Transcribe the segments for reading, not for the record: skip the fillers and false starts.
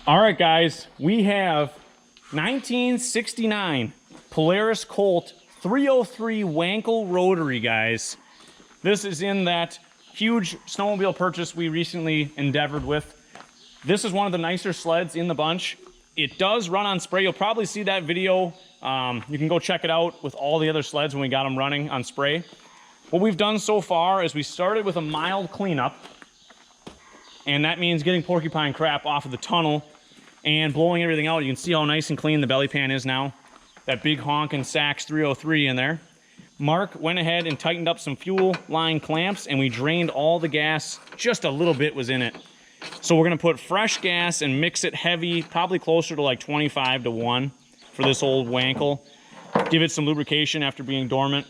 All right, guys, we have 1969 Polaris Colt 303 Wankel Rotary, guys. This is in that huge snowmobile purchase we recently endeavored with. This is one of the nicer sleds in the bunch. It does run on spray. You'll probably see that video. You can go check it out with all the other sleds when we got them running on spray. What we've done so far is we started with a mild cleanup, and that means getting porcupine crap off of the tunnel and blowing everything out. You can see how nice and clean the belly pan is now. That big honkin' Sachs 303 in there. Mark went ahead and tightened up some fuel line clamps, and we drained all the gas. Just a little bit was in it. So we're gonna put fresh gas and mix it heavy, probably closer to like 25-1 for this old Wankel. Give it some lubrication after being dormant.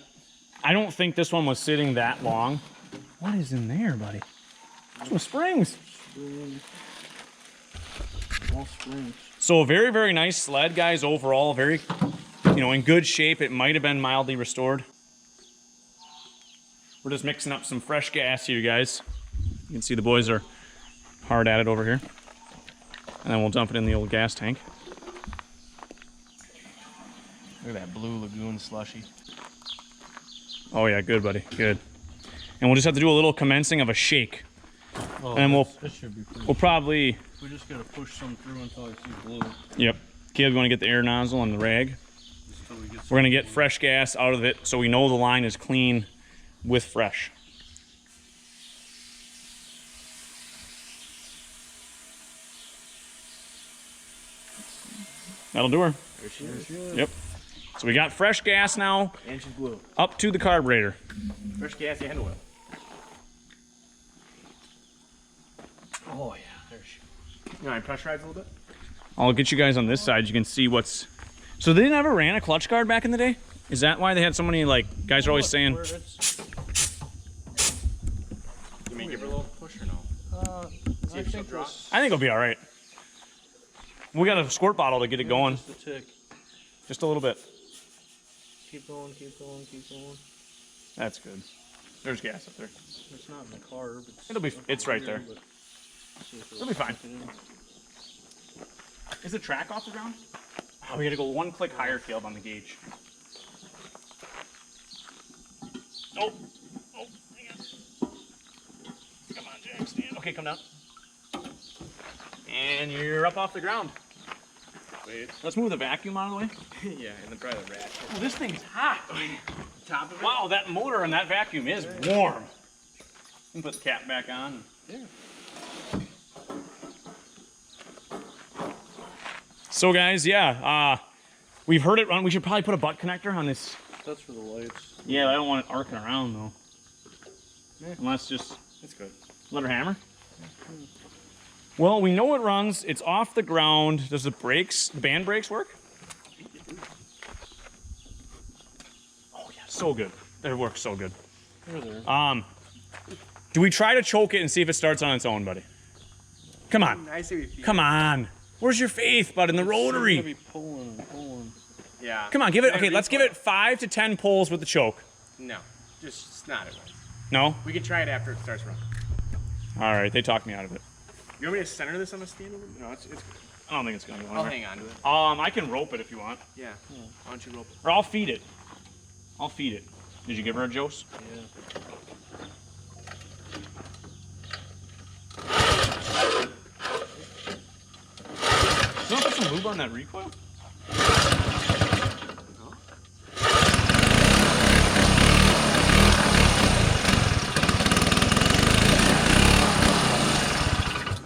I don't think this one was sitting that long. What is in there, buddy? Some springs. All springs. So a very, very nice sled, guys, overall. Very, in good shape. It might have been mildly restored. We're just mixing up some fresh gas here, guys. You can see the boys are hard at it over here. And then we'll dump it in the old gas tank. Look at that blue lagoon slushy. Oh yeah, good, buddy, good. And we'll just have to do a little commencing of a shake. Oh, and this should be pretty. We'll probably... We just gotta push some through until I see blue. Yep. Caleb, you wanna get the air nozzle and the rag? We're gonna get fresh gas out of it so we know the line is clean with fresh. That'll do her. There she is. Yep. So we got fresh gas now. And she's blue. Up to the carburetor. Fresh gas and oil. Oh yeah, there she is. You want to pressurize a little bit? I'll get you guys on this side. You can see what's... So they never ran a clutch guard back in the day? Is that why they had so many, like, guys are always saying... You may give her a little push or no? See if she'll drop. I think it'll be all right. We got a squirt bottle to get it going. Just a tick. Just a little bit. Keep going, keep going, keep going. That's good. There's gas up there. It's not in the carb. It's right there. It'll be fine. Is the track off the ground? Oh, we gotta go one click higher, Caleb, on the gauge. Oh, hang on. Come on, Jack, stand. Okay, come down. And you're up off the ground. Wait. Let's move the vacuum out of the way. Yeah, and then try the ratchet. Oh, this thing's hot. Top of it? Wow, that motor and that vacuum is warm. And put the cap back on. Yeah. So guys, yeah, we've heard it run. We should probably put a butt connector on this. That's for the lights. Yeah, I don't want it arcing around though. Yeah. Unless just That's good. let her hammer. Well, we know it runs. It's off the ground. Does the band brakes work? Oh yeah, so good. It works so good. There. Do we try to choke it and see if it starts on its own, buddy? Come on. I see what you feel. Come on. Where's your faith, bud, in the rotary? It's gonna be pulling and pulling. Yeah. Come on, give it. Okay, let's give it 5 to 10 pulls with the choke. No, just snot it. No? We can try it after it starts running. All right, they talked me out of it. You want me to center this on a stand over? No, it's good. I don't think it's gonna go I'll anywhere. hang on to it. I can rope it if you want, Yeah. Why don't you rope it? or I'll feed it. I'll feed it. Did you give her a dose? Yeah. You want to put some lube on that recoil?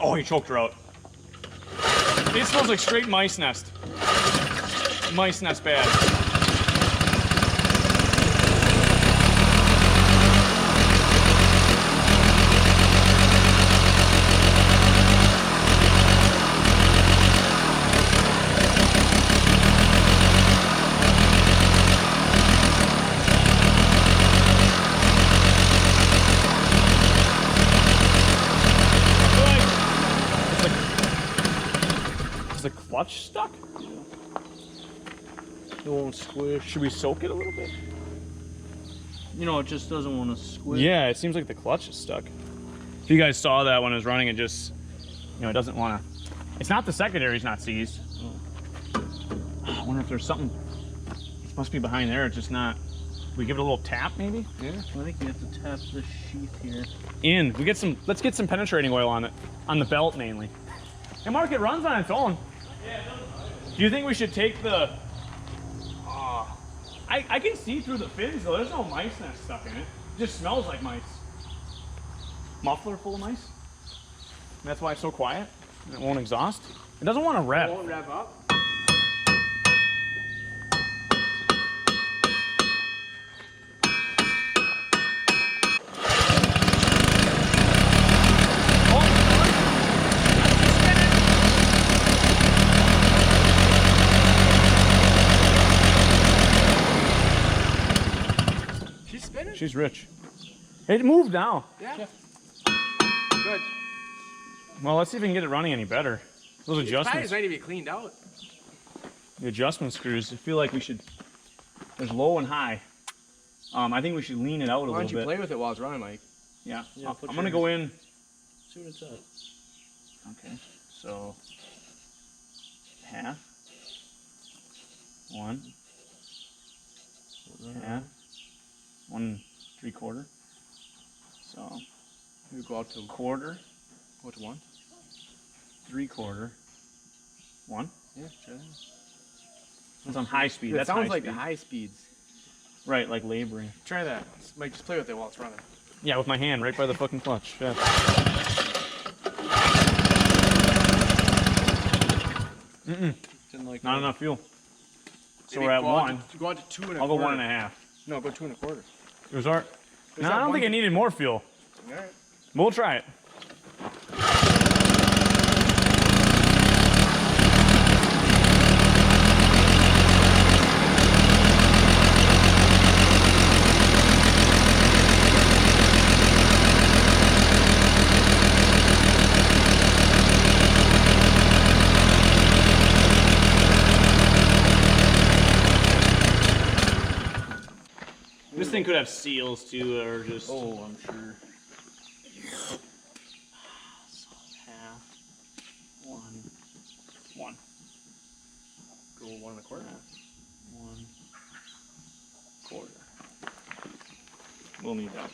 Oh, he choked her out. It smells like straight mice nest. Mice nest bad. Is the clutch stuck? It won't squish. Should we soak it a little bit? You know, it just doesn't want to squish. Yeah, it seems like the clutch is stuck. If you guys saw that when it was running, it just, it doesn't want to It's not the secondary's not seized. I wonder if there's something. It must be behind there. It's just not. We give it a little tap, maybe. Yeah. I think you have to tap the sheath here. We get some. Let's get some penetrating oil on it, on the belt mainly. Hey, Mark, it runs on its own. Yeah, it does. Do you think we should take the? I can see through the fins though. There's no mice nest stuck in it. It just smells like mice. Muffler full of mice. That's why it's so quiet. And it won't exhaust. It doesn't want to rev. It won't rev up. She's rich. It moved now. Yeah. Good. Well, let's see if we can get it running any better. Those adjustments. Tires ready to be cleaned out. The adjustment screws. I feel like we should. There's low and high. I think we should lean it out a little bit. Why don't you play with it while it's running, Mike? Yeah. I'm gonna go in. See what it's at. Okay. So half. 1. Half. 1 3/4. So you go out to 1/4. What's 1? 3/4. 1. Yeah, try that. It's on high speed. That That's sounds high like speed. the high speeds. Right, like laboring. Try that. Mike, just play with it while it's running. Yeah, with my hand right by the fucking clutch. Yeah. Didn't like Not that. enough fuel. So Maybe we're at go out 1. go out to 2 1/4. I'll go 1 1/2. No, go 2 1/4. There's our. No, I don't think I needed more fuel. All right. We'll try it. This thing could have seals too, or just. Oh, I'm sure. Half. 1. 1. Go 1 1/4. 1/4. We'll need that.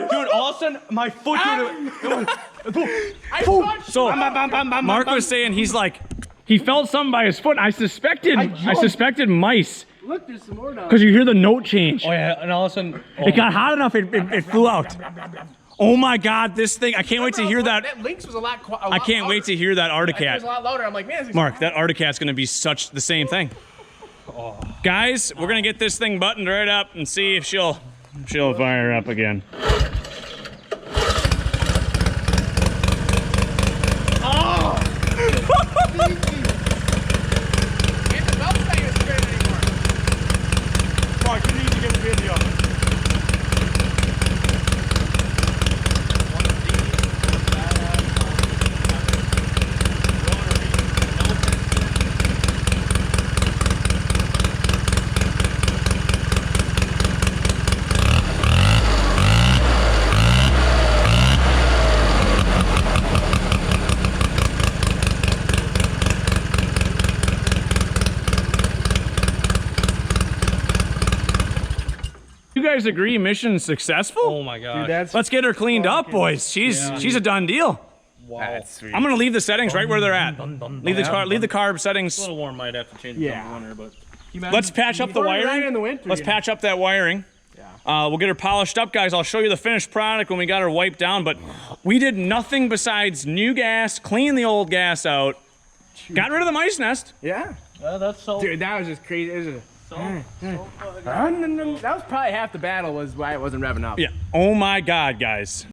Dude, all of a sudden, my foot So, Mark was saying he's like, he felt something by his foot. I suspected mice. Look, there's some more now. Because you hear the note change. Oh yeah, and all of a sudden... It got hot enough, it flew out. Oh my God, this thing, I can't wait to hear that. That Lynx was a lot I can't wait to hear that It was a Articat. lot louder. I'm like, man, this is Mark, that Articat's gonna be such the same thing. Guys, we're gonna get this thing buttoned right up and see if she'll fire up again. Mark, you need to get the video. guys agree mission successful? Oh my god. Dude, that's Let's get her cleaned up, boys. She's a done deal. Wow. that's sweet. I'm gonna leave the settings right where they're at. Leave the carb settings. A little warm, might have to change it in the winter, but Let's patch up the wiring. in the winter, Let's you know. patch up that wiring. We'll get her polished up, guys. I'll show you the finished product when we got her wiped down, but we did nothing besides new gas, clean the old gas out, got rid of the mice nest. Yeah. that's so. Dude, that was just crazy. It was just, so that was probably half the battle was why it wasn't revving up. Yeah. Oh my God, guys.